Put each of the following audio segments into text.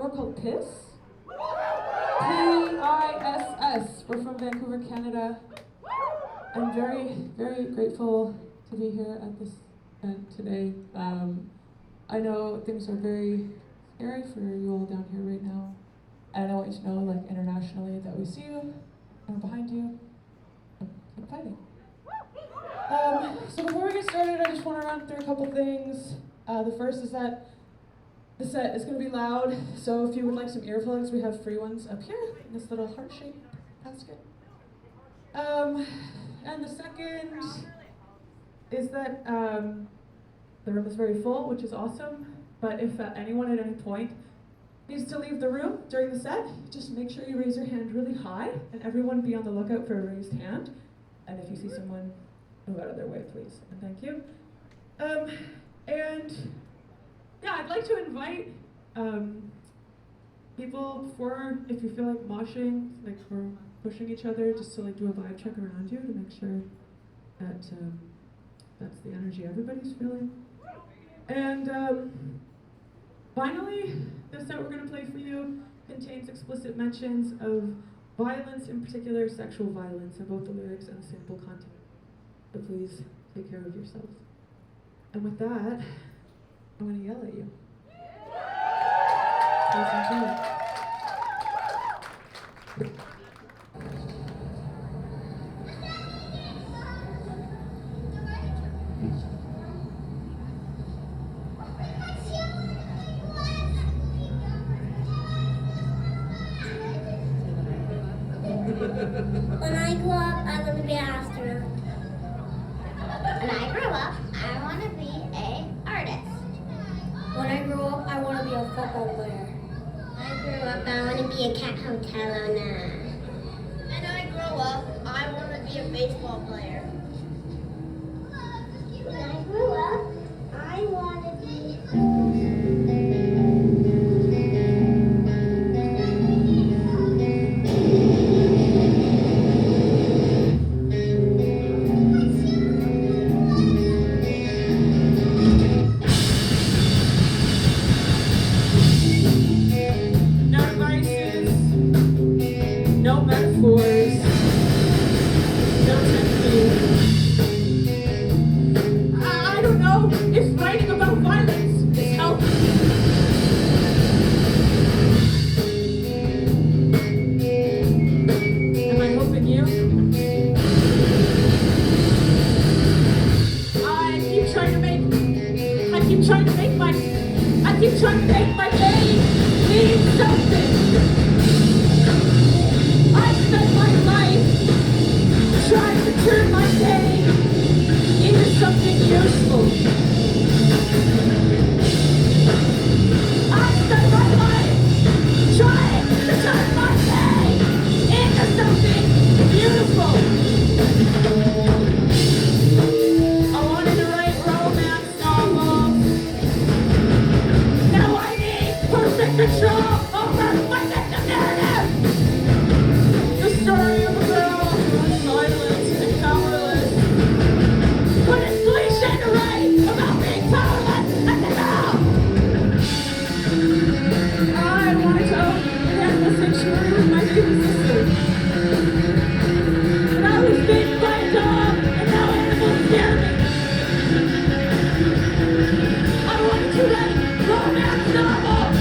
We're called PISS. P-I-S-S. We're from Vancouver, Canada. I'm very, very grateful to be here at this event today. I know things are very scary for you all down here right now. And I want you to know, like, internationally, that we see you, and we're behind you, and keep fighting. So before we get started, I just want to run through a couple things. The first is that the set is going to be loud, so if you would like some earplugs, we have free ones up here in this little heart-shaped basket. And the second is that the room is very full, which is awesome, but if anyone at any point needs to leave the room during the set, just make sure you raise your hand really high, and everyone be on the lookout for a raised hand. And if you see someone, move out of their way, please, and thank you. And yeah, I'd like to invite people before, if you feel like moshing, like we're pushing each other, just to like do a vibe check around you to make sure that that's the energy everybody's feeling. And finally, the set we're going to play for you contains explicit mentions of violence, in particular sexual violence, in both the lyrics and the sample content. So please take care of yourselves. And with that, I'm going to yell at you. Please enjoy. When I grow up, I want to be an astronaut. When I grow up, I want to be an artist. When I grow up, I want to be a football player. When I grow up, I want to be a cat hotel owner. When I grow up, I want to be a baseball player. When I grow up, I want to be... No metaphors, no technique. I don't know if writing about violence is helpful. Am I helping you? I keep trying to make my pain mean something. I spent my life trying to turn my pain into something useful. I spent my life trying to turn my pain into something beautiful. I wanted to write romance novels. Now I need perfect control over my victim narrative. The story of a girl who is silent and powerless. But it's cliche to write about being powerless as a girl. I wanted to end the sanctuary with my baby sister. But I was beaten by a dog, and now animals scare me. I wanted to write romance novels.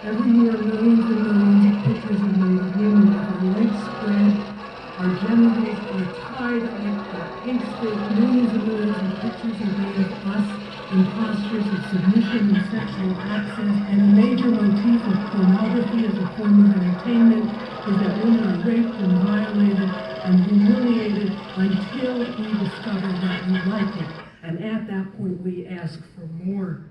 Every year, millions and millions of pictures are made of women with our legs spread, our genitals are tied up or pasted. Millions and millions of pictures are made of us in postures of submission and sexual access. And a major motif of pornography as a form of entertainment is that women are raped and violated and humiliated until we discover that we like it. And at that point, we ask for more.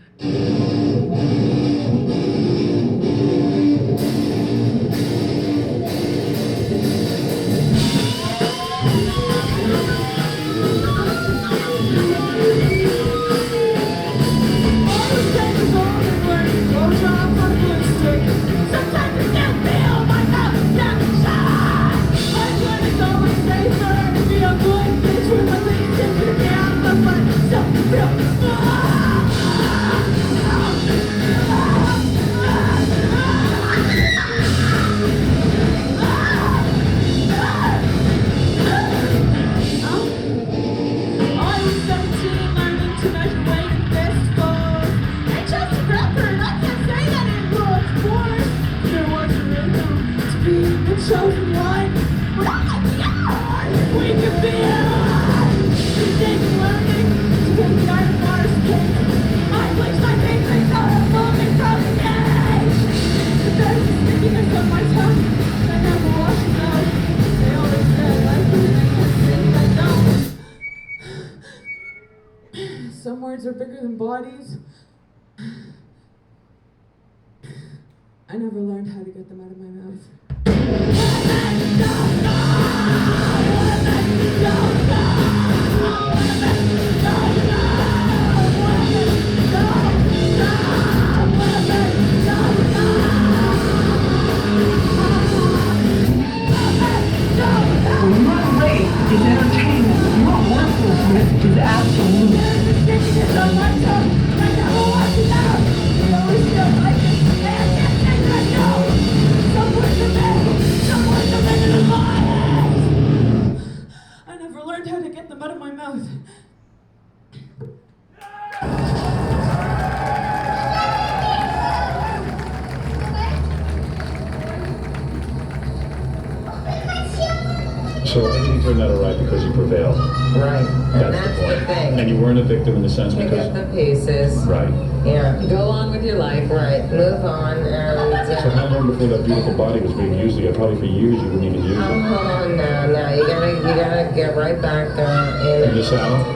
Chosen one, but we can be alive. We're learning to get the iron water's king. I place my fingers out of moving from the edge. There's the stickiness of my tongue. I never wash it out. They always say I can sing, I don't. Some words are bigger than bodies. I never learned how to get them out of my mouth. Is entertainment. Your worthlessness is absolute. I never learned how to get them out of my mouth. So everything turned out all right because you prevailed. Right, and that's the point. the thing. And you weren't a victim in the sense Pick because... up the pieces. Right. Yeah, go on with your life. Right, move on, and... So how long before that beautiful body was being used again? Probably for years you wouldn't even use it. Oh, no, you gotta get right back In the saddle?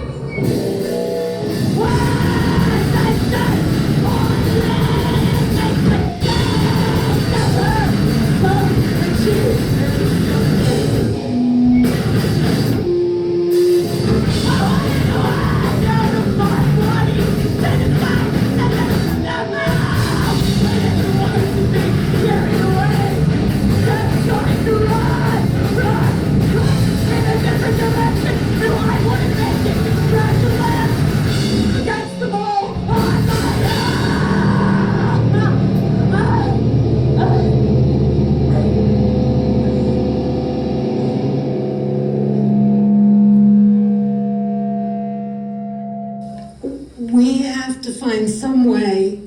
We have to find some way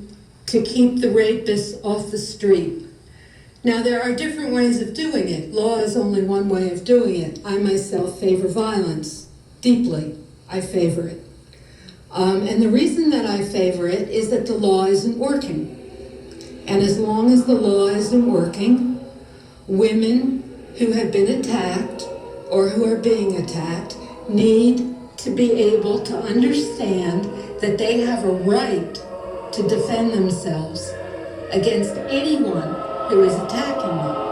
to keep the rapists off the street. Now, there are different ways of doing it. Law is only one way of doing it. I myself favor violence deeply. I favor it. And the reason that I favor it is that the law isn't working. And as long as the law isn't working, women who have been attacked or who are being attacked need to be able to understand that they have a right to defend themselves against anyone who is attacking them.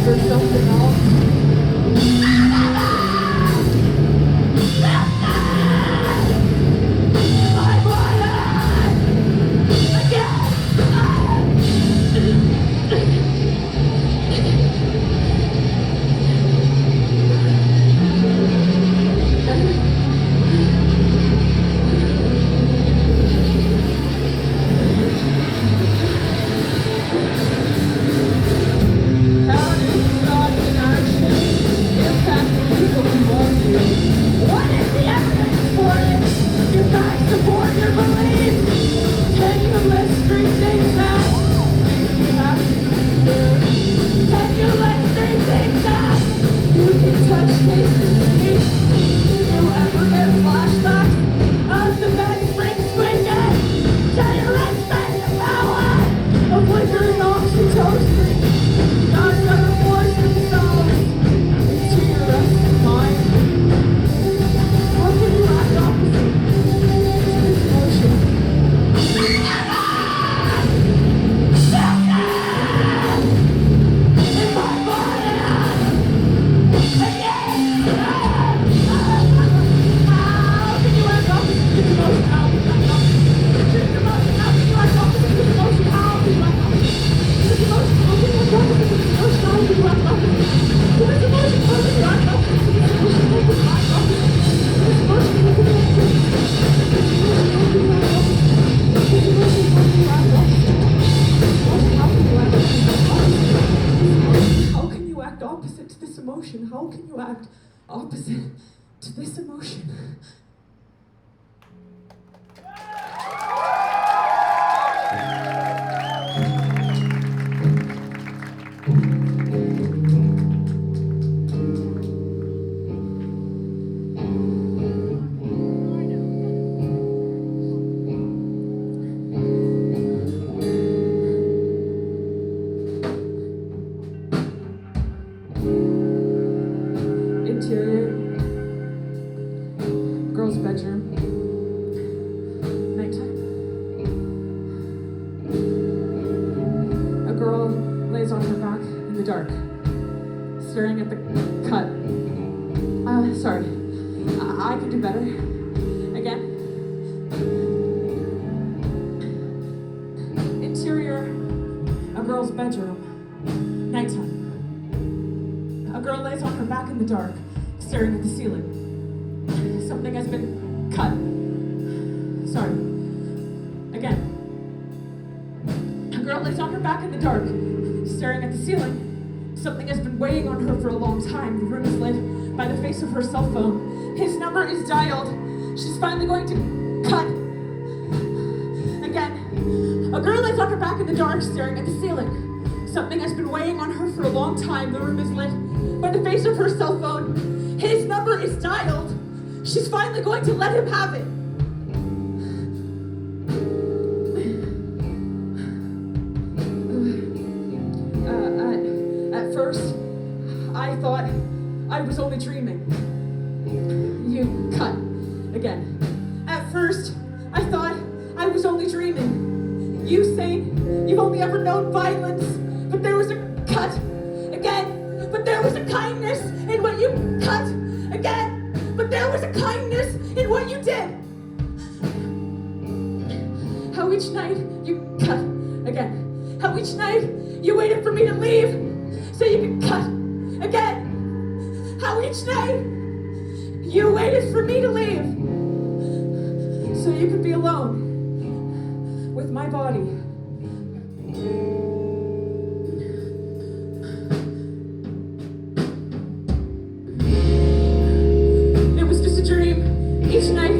For something else. act opposite to this emotion? How can you act opposite to this emotion? Interior, girl's bedroom, nighttime. A girl lays on her back in the dark, staring at the cut. Sorry, I could do better. Again. Interior, a girl's bedroom, nighttime. A girl lays on her back in the dark, staring at the ceiling. Something has been cut. Sorry. Again. A girl lays on her back in the dark, staring at the ceiling. Something has been weighing on her for a long time. The room is lit by the face of her cell phone. His number is dialed. She's finally going to cut. Again. A girl lays on her back in the dark, staring at the ceiling. Something has been weighing on her for a long time. The room is lit by the face of her cell phone. His number is dialed. She's finally going to let him have it. At first, I thought I was only dreaming. You cut. Again. At first, I thought I was only dreaming. You saying you've only ever known violence, but there was a cut. Again. But there was a kindness in what you cut. Again. But there was a kindness in what you did. How each night you cut. Again. How each night you waited for me to leave so you could cut. Again. How each night you waited for me to leave so you could be alone with my body. Each night,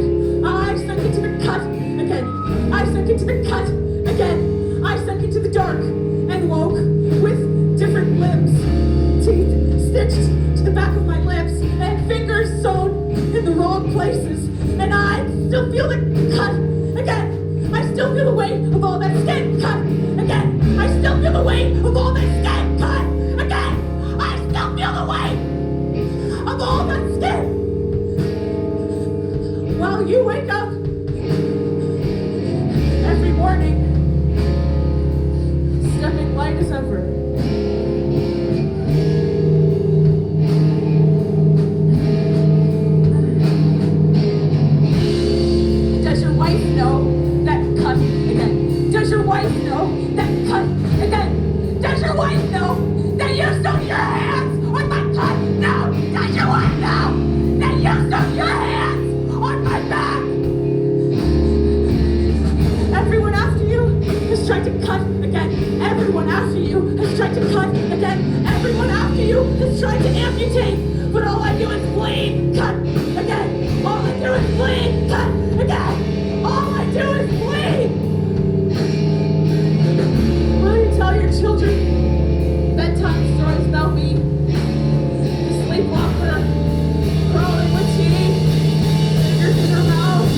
I sunk into the cut again. I sunk into the cut again. I sunk into the dark and woke with different limbs. Teeth stitched to the back of my lips and fingers sewn in the wrong places. And I still feel the cut again. I still feel the weight of all that skin cut again. I still feel the weight of all that skin cut again. I still feel the weight of all that skin. While you wake up every morning, stepping light as ever. Does your wife know that cut again? Does your wife know that cut again? Does your wife know that you sewed your hands on my cut? No! Does your wife know that you sewed your hands on my back? Everyone after you has tried to cut again. Everyone after you has tried to cut again. Everyone after you has tried to amputate. But all I do is bleed, cut again. All I do is bleed, cut again. All I do is bleed. Will you tell your children bedtime stories about me? The sleepwalker, crawling with teeth. In her mouth.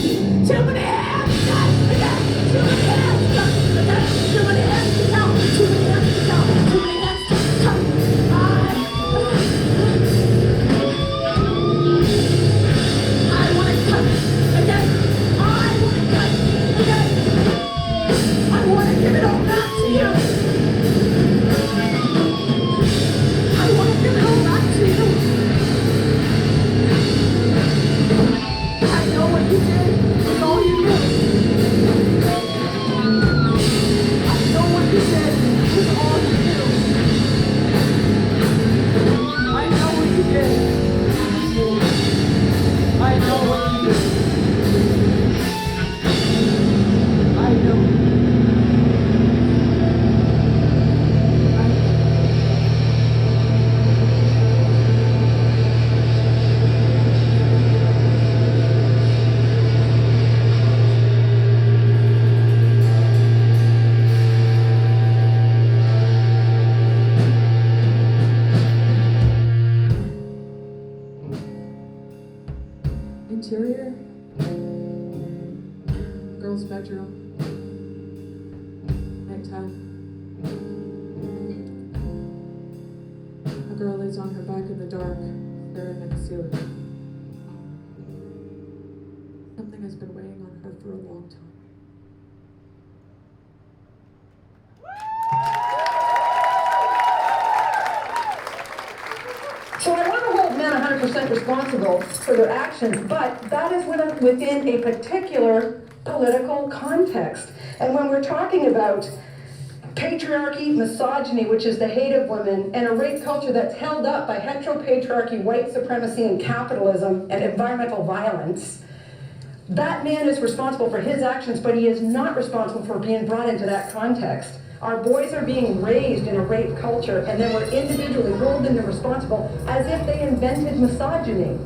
Too many hands cut again. Too many hands cut again. Too many hands to count. Too many hands to count. Too many hands to cut. girl's bedroom. Nighttime. A girl lays on her back in the dark, staring at the ceiling. Something has been weighing on her for a long time. So I want to hold men 100% responsible for their actions, but that is within a particular political context. And when we're talking about patriarchy, misogyny, which is the hate of women, and a rape culture that's held up by heteropatriarchy, white supremacy, and capitalism, and environmental violence, that man is responsible for his actions, but he is not responsible for being brought into that context. Our boys are being raised in a rape culture, and then we're individually rolled into responsible as if they invented misogyny.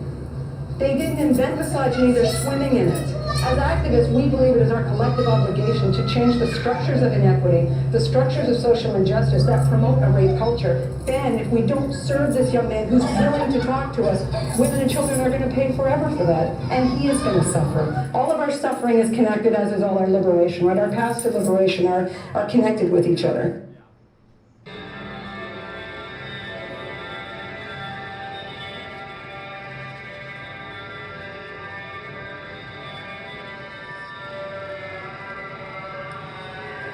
They didn't invent misogyny, they're swimming in it. As activists, we believe it is our collective obligation to change the structures of inequity, the structures of social injustice that promote a rape culture. Then, if we don't serve this young man who's willing to talk to us, women and children are going to pay forever for that, and he is going to suffer. All of our suffering is connected, as is all our liberation, right? Our paths to liberation are connected with each other.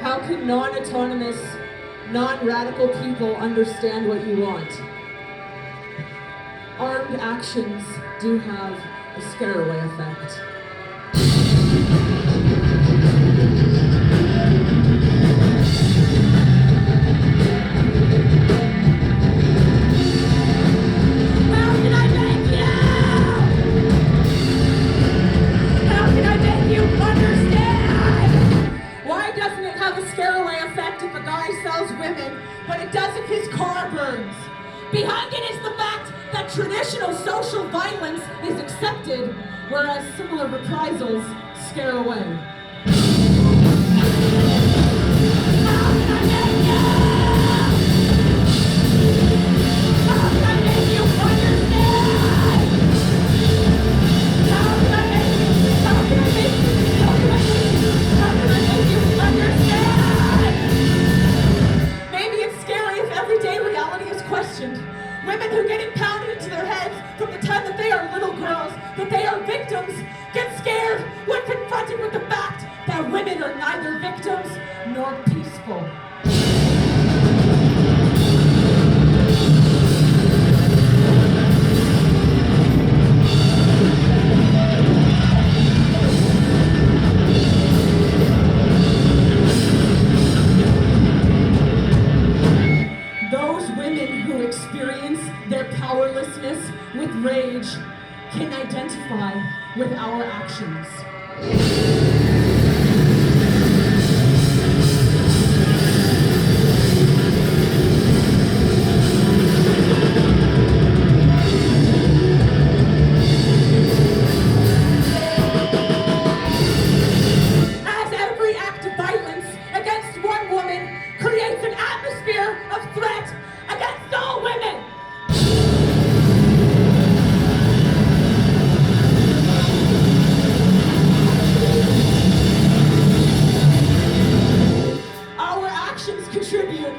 How can non-autonomous, non-radical people understand what you want? Armed actions do have a scareaway effect. But it does if his car burns. Behind it is the fact that traditional social violence is accepted, whereas similar reprisals scare away. How can I make you? How can I make you understand? How can I make you? How can I make you? How can I make you? How can I make you understand? Everyday reality is questioned. Women who get it pounded into their heads from the time that they are little girls, that they are victims, get scared when confronted with the fact that women are neither victims nor peaceful. Powerlessness with rage can identify with our actions. As every act of violence against one woman creates an atmosphere of threat against all women. Contribute,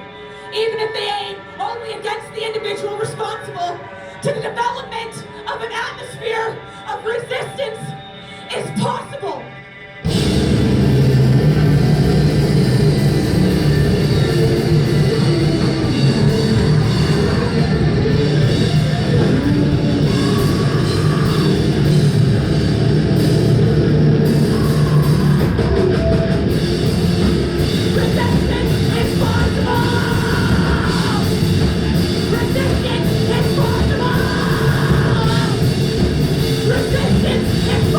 even if they aim only against the individual responsible, to the development of an atmosphere of resistance is possible. Resistance is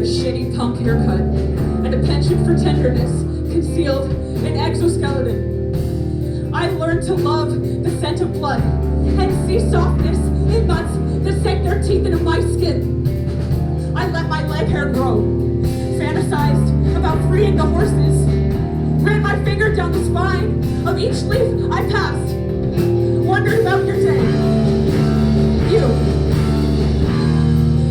a shitty punk haircut and a penchant for tenderness concealed in exoskeleton. I learned to love the scent of blood and see softness in nuts that sank their teeth into my skin. I let my leg hair grow, fantasized about freeing the horses, ran my finger down the spine of each leaf I passed, wondered about your day. You.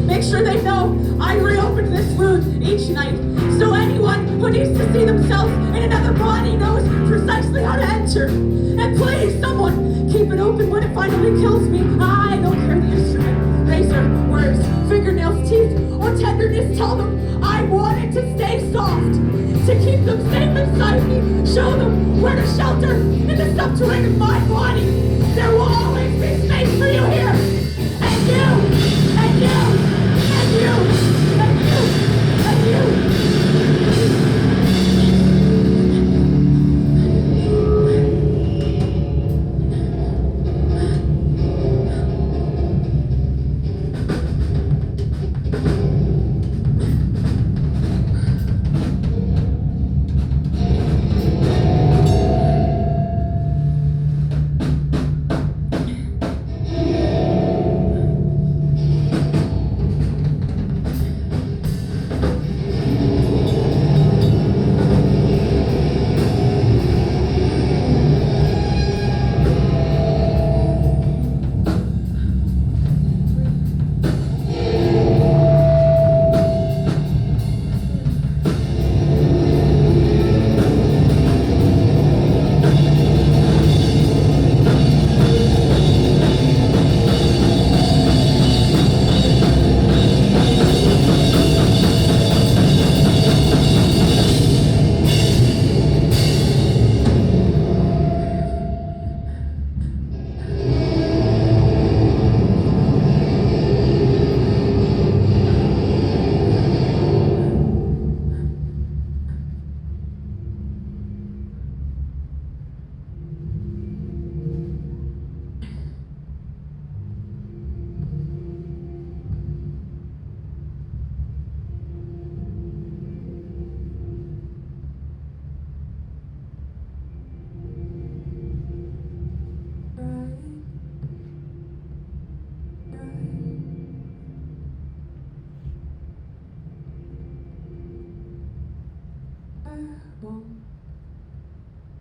Make sure they know I reopened this wound each night, so anyone who needs to see themselves in another body knows precisely how to enter. And please, someone, keep it open when it finally kills me. I don't care the instrument, razor, words, fingernails, teeth, or tenderness. Tell them I want it to stay soft, to keep them safe inside me. Show them where to shelter in the subterranean of my body. There will always be space for you here, and you, and you. And you, and you, and you.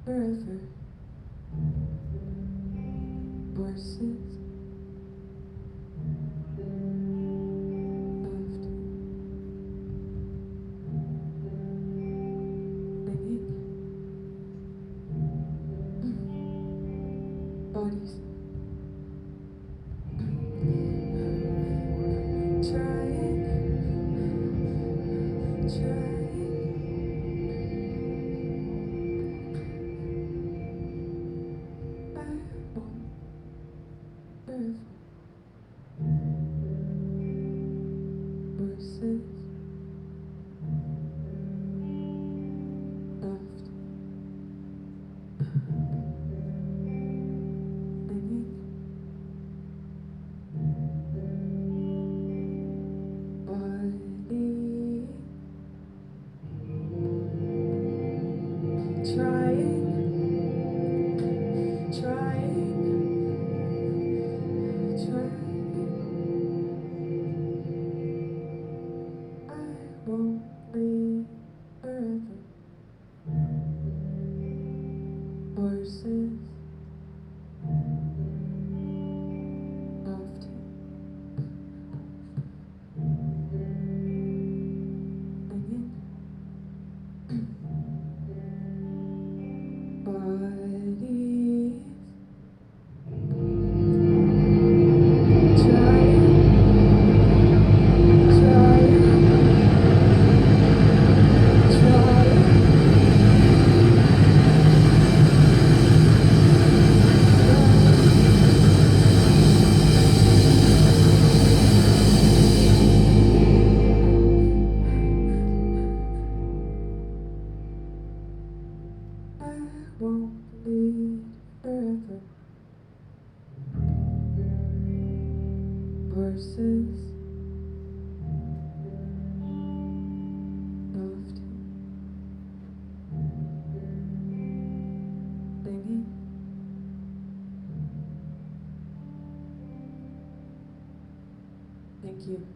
Forever. Horses. Left. Living. Bodies. Trying. Horses. Left. Living. Body. Trying. I won't leave forever. Horses. Left. Living. Bodies. I won't leave forever. Horses. Thank you.